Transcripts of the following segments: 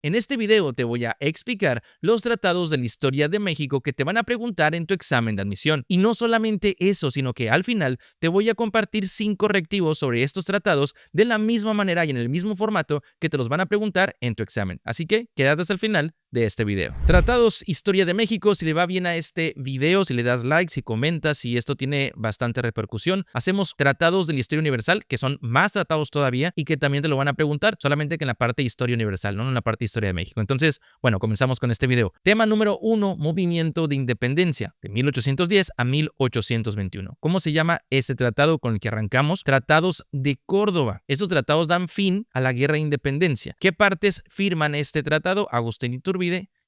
En este video te voy a explicar los tratados de la historia de México que te van a preguntar en tu examen de admisión. Y no solamente eso, sino que al final te voy a compartir 5 correctivos sobre estos tratados de la misma manera y en el mismo formato que te los van a preguntar en tu examen. Así que quédate hasta el final de este video. Tratados, historia de México. Si le va bien a este video, si le das like, si comentas, si esto tiene bastante repercusión, hacemos tratados de la historia universal, que son más tratados todavía y que también te lo van a preguntar, solamente que en la parte de historia universal, no en la parte de historia de México. Entonces, bueno, comenzamos con este video. Tema número 1, movimiento de independencia, de 1810 a 1821. ¿Cómo se llama ese tratado con el que arrancamos? Tratados de Córdoba. Estos tratados dan fin a la guerra de independencia. ¿Qué partes firman este tratado? Agustín Iturbide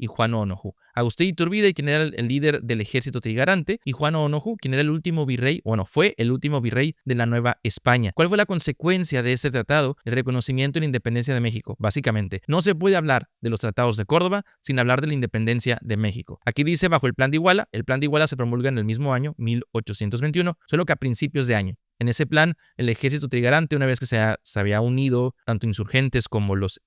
y Juan Onoju. Agustín Iturbide, quien era el líder del ejército trigarante, y Juan Onoju, quien era el último virrey, fue el último virrey de la Nueva España. ¿Cuál fue la consecuencia de este tratado? El reconocimiento de la independencia de México. Básicamente, no se puede hablar de los tratados de Córdoba sin hablar de la independencia de México. Aquí dice bajo el Plan de Iguala. El Plan de Iguala se promulga en el mismo año, 1821, solo que a principios de año. En ese plan, el ejército trigarante, una vez que se había unido, tanto insurgentes como los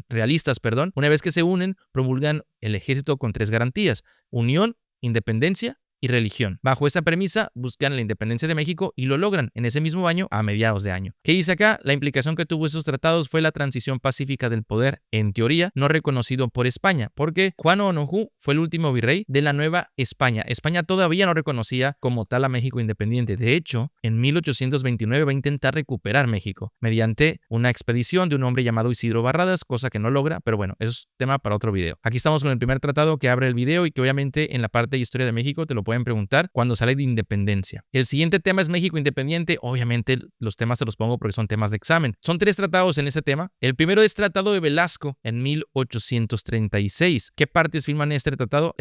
realistas, una vez que se unen, promulgan el ejército con 3 garantías: unión, independencia y religión. Bajo esa premisa, buscan la independencia de México y lo logran en ese mismo año, a mediados de año. ¿Qué dice acá? La implicación que tuvo esos tratados fue la transición pacífica del poder, en teoría, no reconocido por España, porque Juan Onoju fue el último virrey de la Nueva España. España todavía no reconocía como tal a México independiente. De hecho, en 1829 va a intentar recuperar México mediante una expedición de un hombre llamado Isidro Barradas, cosa que no logra, pero bueno, eso es tema para otro video. Aquí estamos con el primer tratado que abre el video y que obviamente en la parte de historia de México te lo pueden preguntar cuando sale de independencia. El siguiente tema es México independiente. Obviamente los temas se los pongo porque son temas de examen. Son 3 tratados en ese tema. El primero es Tratado de Velasco en 1836. ¿Qué partes firman este tratado?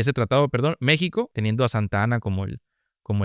México, teniendo a Santa Anna como el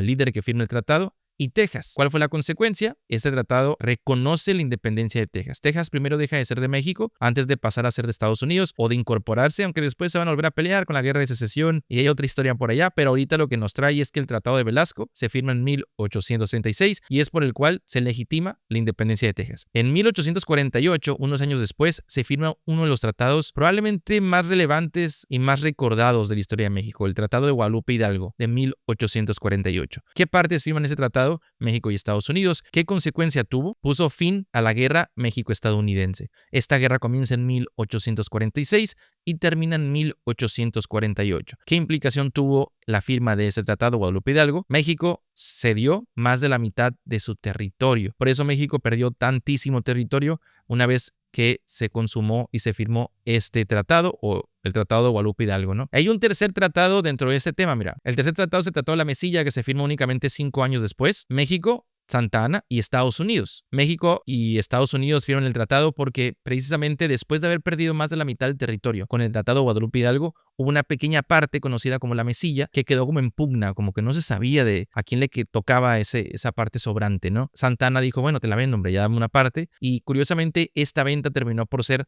líder que firma el tratado, y Texas. ¿Cuál fue la consecuencia? Este tratado reconoce la independencia de Texas. Texas primero deja de ser de México antes de pasar a ser de Estados Unidos o de incorporarse, aunque después se van a volver a pelear con la guerra de secesión y hay otra historia por allá, pero ahorita lo que nos trae es que el Tratado de Velasco se firma en 1836 y es por el cual se legitima la independencia de Texas. En 1848, unos años después, se firma uno de los tratados probablemente más relevantes y más recordados de la historia de México, el Tratado de Guadalupe Hidalgo de 1848. ¿Qué partes firman ese tratado? México y Estados Unidos. ¿Qué consecuencia tuvo? Puso fin a la guerra México-estadounidense. Esta guerra comienza en 1846 y termina en 1848. ¿Qué implicación tuvo la firma de ese tratado Guadalupe Hidalgo? México cedió más de la mitad de su territorio. Por eso México perdió tantísimo territorio una vez que se consumó y se firmó este tratado, o el Tratado de Guadalupe Hidalgo, ¿no? Hay un tercer tratado dentro de este tema, mira. El tercer tratado se trató de la Mesilla, que se firmó únicamente 5 años después. México, Santa Anna y Estados Unidos. México y Estados Unidos firman el tratado porque precisamente después de haber perdido más de la mitad del territorio con el Tratado de Guadalupe Hidalgo, hubo una pequeña parte conocida como la Mesilla que quedó como en pugna, como que no se sabía de a quién le tocaba esa parte sobrante, ¿no? Santa Anna dijo, bueno, te la vendo, hombre, ya dame una parte. Y curiosamente esta venta terminó por ser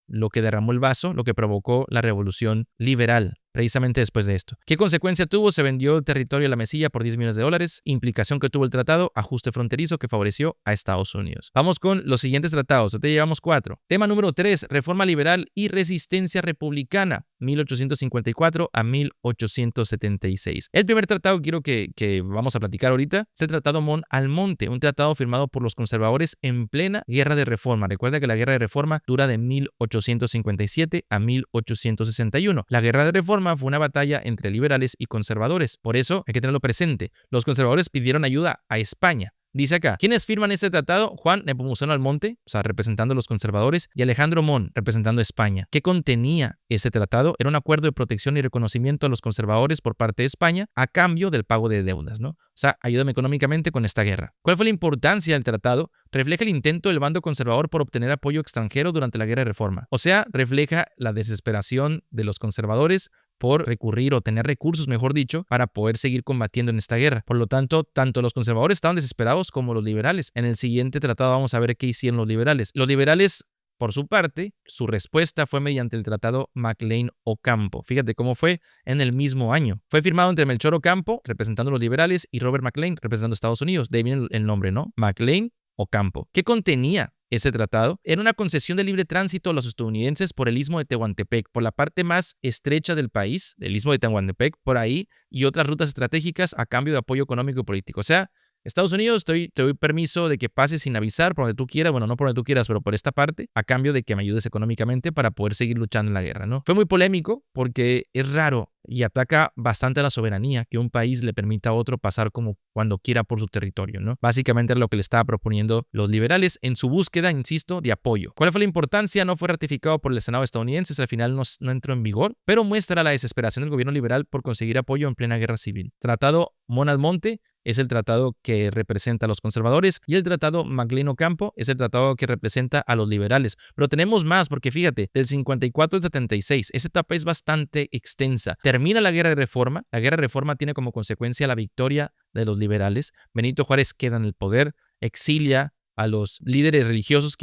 lo que derramó el vaso, lo que provocó la revolución liberal. Precisamente después de esto. ¿Qué consecuencia tuvo? Se vendió el territorio de la Mesilla por $10 millones. Implicación que tuvo el tratado: ajuste fronterizo que favoreció a Estados Unidos. Vamos con los siguientes tratados. Ya llevamos 4. Tema número 3, reforma liberal y resistencia republicana, 1854 a 1876. El primer tratado quiero que vamos a platicar ahorita es el Tratado Mon-Almonte, un tratado firmado por los conservadores en plena guerra de reforma. Recuerda que la guerra de reforma dura de 1857 a 1861. La guerra de reforma fue una batalla entre liberales y conservadores. Por eso hay que tenerlo presente. Los conservadores pidieron ayuda a España. Dice acá, ¿quiénes firman este tratado? Juan Nepomuceno Almonte, representando a los conservadores, y Alejandro Mon, representando a España. ¿Qué contenía este tratado? Era un acuerdo de protección y reconocimiento a los conservadores por parte de España a cambio del pago de deudas, ¿no? Ayúdame económicamente con esta guerra. ¿Cuál fue la importancia del tratado? Refleja el intento del bando conservador por obtener apoyo extranjero durante la guerra de reforma. Refleja la desesperación de los conservadores por recurrir o tener recursos, mejor dicho, para poder seguir combatiendo en esta guerra. Por lo tanto, tanto los conservadores estaban desesperados como los liberales. En el siguiente tratado vamos a ver qué hicieron los liberales. Los liberales, por su parte, su respuesta fue mediante el Tratado McLean-Ocampo. Fíjate cómo fue en el mismo año. Fue firmado entre Melchor Ocampo, representando a los liberales, y Robert McLean, representando a Estados Unidos. De ahí viene el nombre, ¿no? McLean Ocampo. ¿Qué contenía ese tratado. Era una concesión de libre tránsito a los estadounidenses por el istmo de Tehuantepec, por la parte más estrecha del país, el istmo de Tehuantepec, por ahí, y otras rutas estratégicas a cambio de apoyo económico y político. O sea, Estados Unidos, te doy permiso de que pases sin avisar por donde tú quieras, bueno, no por donde tú quieras, pero por esta parte, a cambio de que me ayudes económicamente para poder seguir luchando en la guerra, ¿no? Fue muy polémico porque es raro y ataca bastante a la soberanía que un país le permita a otro pasar como cuando quiera por su territorio, ¿no? Básicamente era lo que le estaba proponiendo los liberales en su búsqueda, insisto, de apoyo. ¿Cuál fue la importancia? No fue ratificado por el Senado estadounidense, al final no entró en vigor, pero muestra la desesperación del gobierno liberal por conseguir apoyo en plena guerra civil. Tratado Mon-Almonte es el tratado que representa a los conservadores y el tratado Maclean-Ocampo es el tratado que representa a los liberales. Pero tenemos más porque fíjate, del 54 al 76, esa etapa es bastante extensa. Termina la Guerra de Reforma. La Guerra de Reforma tiene como consecuencia la victoria de los liberales. Benito Juárez queda en el poder, exilia a los líderes religiosos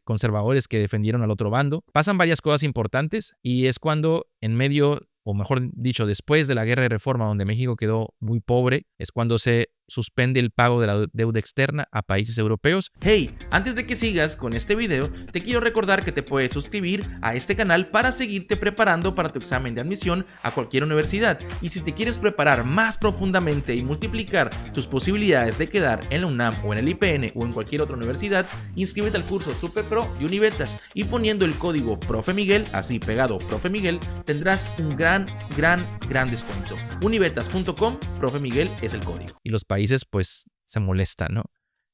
conservadores que defendieron al otro bando. Pasan varias cosas importantes y es cuando en medio, o mejor dicho, después de la Guerra de Reforma, donde México quedó muy pobre, es cuando se suspende el pago de la deuda externa a países europeos. Hey, antes de que sigas con este video, te quiero recordar que te puedes suscribir a este canal para seguirte preparando para tu examen de admisión a cualquier universidad. Y si te quieres preparar más profundamente y multiplicar tus posibilidades de quedar en la UNAM o en el IPN o en cualquier otra universidad, inscríbete al curso Super Pro y Univetas y poniendo el código Profe Miguel, así pegado Profe Miguel, tendrás un gran descuento. Univetas.com, Profe Miguel es el código. Y los países pues se molestan, ¿no?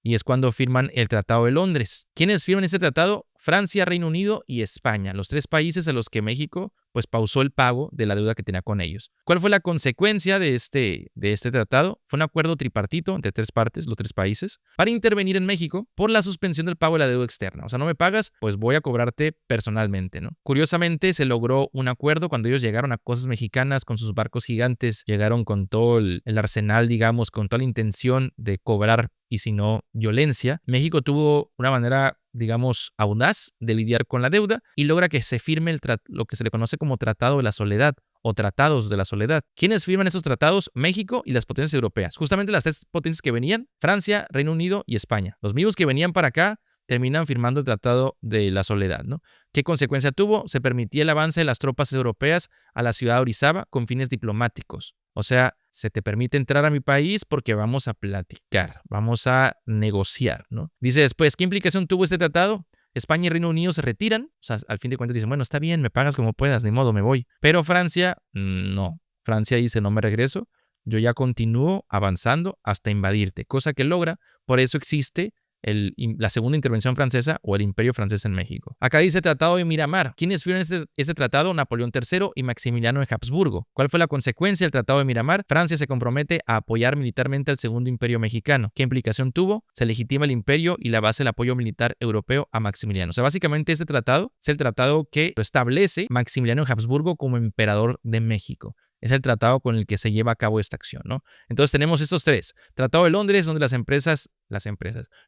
Y es cuando firman el Tratado de Londres. ¿Quiénes firman este tratado? Francia, Reino Unido y España, los tres países a los que México pues pausó el pago de la deuda que tenía con ellos. ¿Cuál fue la consecuencia de este tratado? Fue un acuerdo tripartito entre tres partes, los tres países, para intervenir en México por la suspensión del pago de la deuda externa. O sea, no me pagas, pues voy a cobrarte personalmente, ¿no? Curiosamente, se logró un acuerdo cuando ellos llegaron a costas mexicanas con sus barcos gigantes, llegaron con todo el arsenal, digamos, con toda la intención de cobrar y si no, violencia. México tuvo una manera, digamos, audaz de lidiar con la deuda y logra que se firme lo que se le conoce como Tratado de la Soledad o Tratados de la Soledad. ¿Quiénes firman esos tratados? México y las potencias europeas. Justamente las tres potencias que venían, Francia, Reino Unido y España. Los mismos que venían para acá terminan firmando el Tratado de la Soledad, ¿no? ¿Qué consecuencia tuvo? Se permitía el avance de las tropas europeas a la ciudad de Orizaba con fines diplomáticos. O sea, se te permite entrar a mi país porque vamos a platicar, vamos a negociar, ¿no? Dice después, ¿qué implicación tuvo este tratado? España y Reino Unido se retiran, o sea, al fin de cuentas dicen, bueno, está bien, me pagas como puedas, ni modo, me voy. Pero Francia, no. Francia dice, no me regreso, yo ya continúo avanzando hasta invadirte, cosa que logra, por eso existe la segunda intervención francesa o el Imperio francés en México. Acá dice Tratado de Miramar. ¿Quiénes firman este tratado? Napoleón III y Maximiliano de Habsburgo. ¿Cuál fue la consecuencia del Tratado de Miramar? Francia se compromete a apoyar militarmente al Segundo Imperio Mexicano. ¿Qué implicación tuvo? Se legitima el imperio y la base del apoyo militar europeo a Maximiliano. O sea, básicamente este tratado es el tratado que establece Maximiliano de Habsburgo como emperador de México. Es el tratado con el que se lleva a cabo esta acción, ¿no? Entonces tenemos estos tres. Tratado de Londres, donde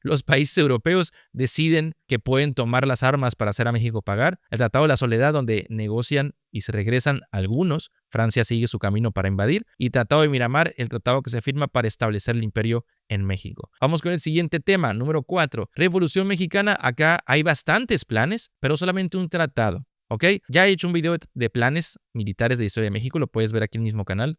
los países europeos deciden que pueden tomar las armas para hacer a México pagar. El Tratado de la Soledad, donde negocian y se regresan algunos. Francia sigue su camino para invadir. Y Tratado de Miramar, el tratado que se firma para establecer el imperio en México. Vamos con el siguiente tema, número 4. Revolución Mexicana. Acá hay bastantes planes, pero solamente un tratado. ¿Ok? Ya he hecho un video de planes militares de la historia de México, lo puedes ver aquí en el mismo canal,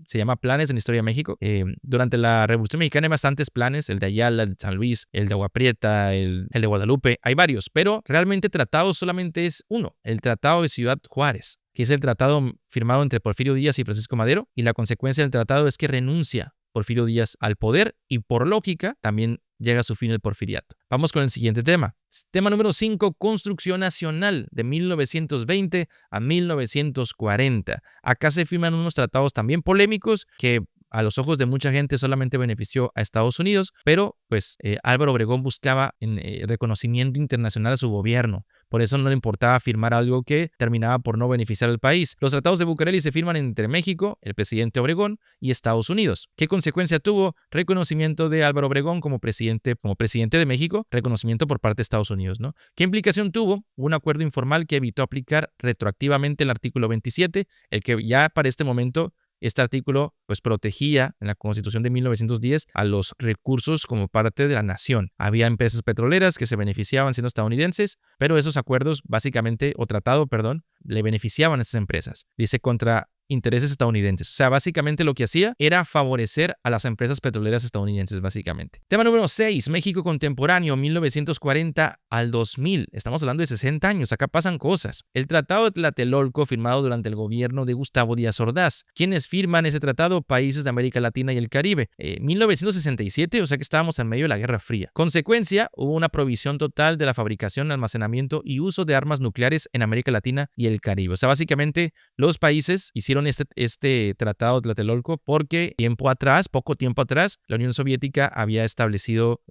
se llama Planes en la Historia de México. Durante la Revolución Mexicana hay bastantes planes, el de Ayala, el de San Luis, el de Agua Prieta, el de Guadalupe, hay varios, pero realmente tratados solamente es uno, el Tratado de Ciudad Juárez, que es el tratado firmado entre Porfirio Díaz y Francisco Madero, y la consecuencia del tratado es que renuncia Porfirio Díaz al poder y por lógica también llega a su fin el porfiriato. Vamos con el siguiente tema. Tema número 5, Construcción Nacional de 1920 a 1940. Acá se firman unos tratados también polémicos que a los ojos de mucha gente solamente benefició a Estados Unidos, pero pues Álvaro Obregón buscaba reconocimiento internacional a su gobierno. Por eso no le importaba firmar algo que terminaba por no beneficiar al país. Los tratados de Bucareli se firman entre México, el presidente Obregón, y Estados Unidos. ¿Qué consecuencia tuvo? Reconocimiento de Álvaro Obregón como presidente de México, reconocimiento por parte de Estados Unidos, ¿no? ¿Qué implicación tuvo? Un acuerdo informal que evitó aplicar retroactivamente el artículo 27, el que ya para este momento Este artículo pues protegía en la Constitución de 1910 a los recursos como parte de la nación. Había empresas petroleras que se beneficiaban siendo estadounidenses, pero esos acuerdos básicamente, o tratado, perdón, le beneficiaban a esas empresas. Dice contra intereses estadounidenses. O sea, básicamente lo que hacía era favorecer a las empresas petroleras estadounidenses, básicamente. Tema número 6, México contemporáneo, 1940 al 2000. Estamos hablando de 60 años, acá pasan cosas. El Tratado de Tlatelolco, firmado durante el gobierno de Gustavo Díaz Ordaz. ¿Quiénes firman ese tratado? Países de América Latina y el Caribe. 1967, o sea que estábamos en medio de la Guerra Fría. Consecuencia, hubo una prohibición total de la fabricación, almacenamiento y uso de armas nucleares en América Latina y el Caribe. O sea, básicamente los países hicieron este tratado de Tlatelolco porque poco tiempo atrás, la Unión Soviética había establecido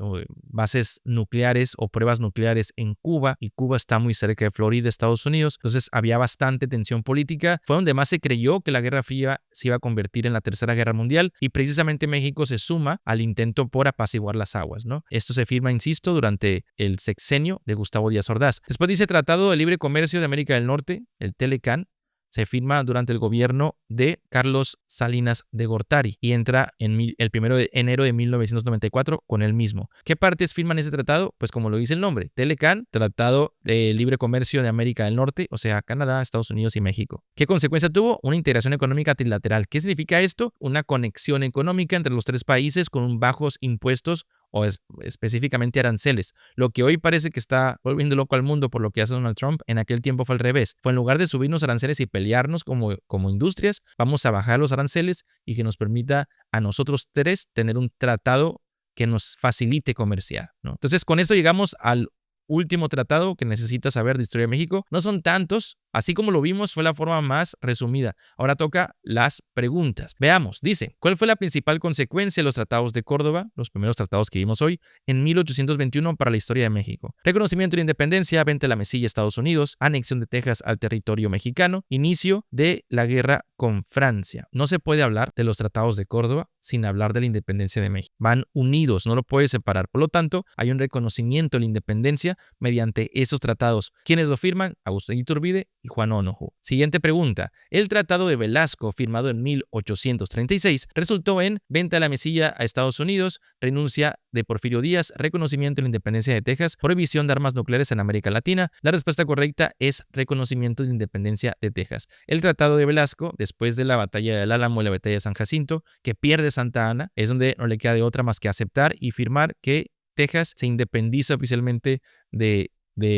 bases nucleares o pruebas nucleares en Cuba, y Cuba está muy cerca de Florida, Estados Unidos. Entonces había bastante tensión política. Fue donde más se creyó que la Guerra Fría se iba a convertir en la Tercera Guerra Mundial, y precisamente México se suma al intento por apaciguar las aguas, ¿no? Esto se firma, insisto, durante el sexenio de Gustavo Díaz Ordaz. Después dice Tratado de Libre Comercio de América del Norte, el TELECAN. Se firma durante el gobierno de Carlos Salinas de Gortari y entra en el 1 de enero de 1994 con el mismo. ¿Qué partes firman ese tratado? Pues como lo dice el nombre, TELECAN, Tratado de Libre Comercio de América del Norte, o sea, Canadá, Estados Unidos y México. ¿Qué consecuencia tuvo? Una integración económica trilateral. ¿Qué significa esto? Una conexión económica entre los tres países con bajos impuestos o específicamente aranceles. Lo que hoy parece que está volviendo loco al mundo por lo que hace Donald Trump, en aquel tiempo fue al revés. Fue en lugar de subirnos aranceles y pelearnos como industrias, vamos a bajar los aranceles y que nos permita a nosotros tres tener un tratado que nos facilite comerciar, ¿no? Entonces, con esto llegamos al último tratado que necesitas saber de historia de México. No son tantos, así como lo vimos, fue la forma más resumida. Ahora toca las preguntas. Veamos, dice, ¿cuál fue la principal consecuencia de los tratados de Córdoba, los primeros tratados que vimos hoy, en 1821 para la historia de México? Reconocimiento de la independencia, venta de la Mesilla a Estados Unidos, anexión de Texas al territorio mexicano, inicio de la guerra con Francia. No se puede hablar de los tratados de Córdoba sin hablar de la independencia de México. Van unidos, no lo puedes separar. Por lo tanto, hay un reconocimiento de la independencia mediante esos tratados. ¿Quiénes lo firman? Agustín Iturbide y Juan Onojo. Siguiente pregunta. El Tratado de Velasco, firmado en 1836, resultó en venta de la Mesilla a Estados Unidos, renuncia de Porfirio Díaz, reconocimiento de la independencia de Texas, prohibición de armas nucleares en América Latina. La respuesta correcta es reconocimiento de la independencia de Texas. El Tratado de Velasco, después de la batalla del Álamo y la batalla de San Jacinto, que pierde Santa Ana, es donde no le queda de otra más que aceptar y firmar que Texas se independiza oficialmente de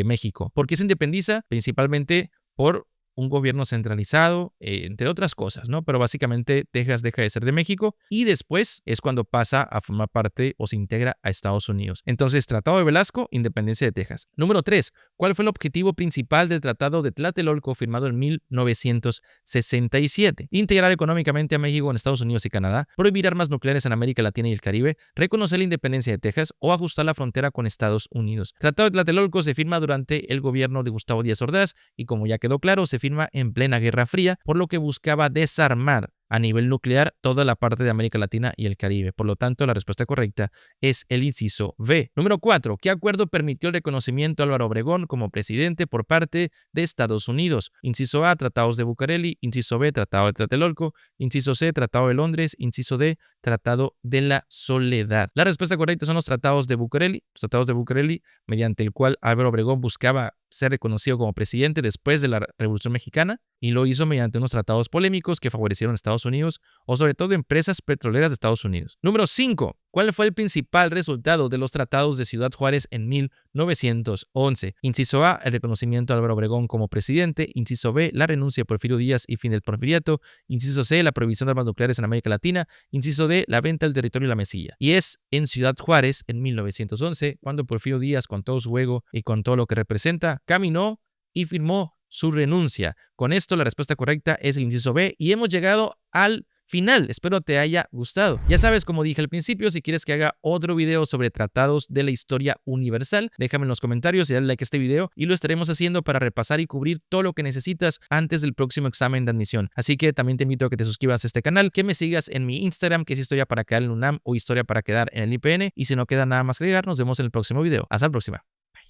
México. ¿Por qué se independiza? Principalmente por un gobierno centralizado, entre otras cosas, ¿no? Pero básicamente Texas deja de ser de México y después es cuando pasa a formar parte o se integra a Estados Unidos. Entonces, Tratado de Velasco, independencia de Texas. Número 3. ¿Cuál fue el objetivo principal del Tratado de Tlatelolco firmado en 1967? Integrar económicamente a México en Estados Unidos y Canadá, prohibir armas nucleares en América Latina y el Caribe, reconocer la independencia de Texas o ajustar la frontera con Estados Unidos. Tratado de Tlatelolco se firma durante el gobierno de Gustavo Díaz Ordaz y, como ya quedó claro, se firma en plena Guerra Fría, por lo que buscaba desarmar a nivel nuclear toda la parte de América Latina y el Caribe. Por lo tanto, la respuesta correcta es el inciso B. Número 4. ¿Qué acuerdo permitió el reconocimiento a Álvaro Obregón como presidente por parte de Estados Unidos? Inciso A, Tratados de Bucareli. Inciso B, Tratado de Tlatelolco. Inciso C, Tratado de Londres. Inciso D, Tratado de la Soledad. La respuesta correcta son los Tratados de Bucareli. Los Tratados de Bucareli, mediante el cual Álvaro Obregón buscaba ser reconocido como presidente después de la Revolución Mexicana, y lo hizo mediante unos tratados polémicos que favorecieron a Estados Unidos o sobre todo empresas petroleras de Estados Unidos. Número 5. ¿Cuál fue el principal resultado de los tratados de Ciudad Juárez en 1911? Inciso A, el reconocimiento de Álvaro Obregón como presidente. Inciso B, la renuncia de Porfirio Díaz y fin del porfiriato. Inciso C, la prohibición de armas nucleares en América Latina. Inciso D, la venta del territorio y la Mesilla. Y es en Ciudad Juárez, en 1911, cuando Porfirio Díaz, con todo su ego y con todo lo que representa, caminó y firmó su renuncia. Con esto, la respuesta correcta es el inciso B y hemos llegado al final. Espero te haya gustado. Ya sabes, como dije al principio, si quieres que haga otro video sobre tratados de la historia universal, déjame en los comentarios y dale like a este video y lo estaremos haciendo para repasar y cubrir todo lo que necesitas antes del próximo examen de admisión. Así que también te invito a que te suscribas a este canal, que me sigas en mi Instagram, que es Historia para Quedar en la UNAM o Historia para Quedar en el IPN. Y si no queda nada más que agregar, nos vemos en el próximo video. Hasta la próxima.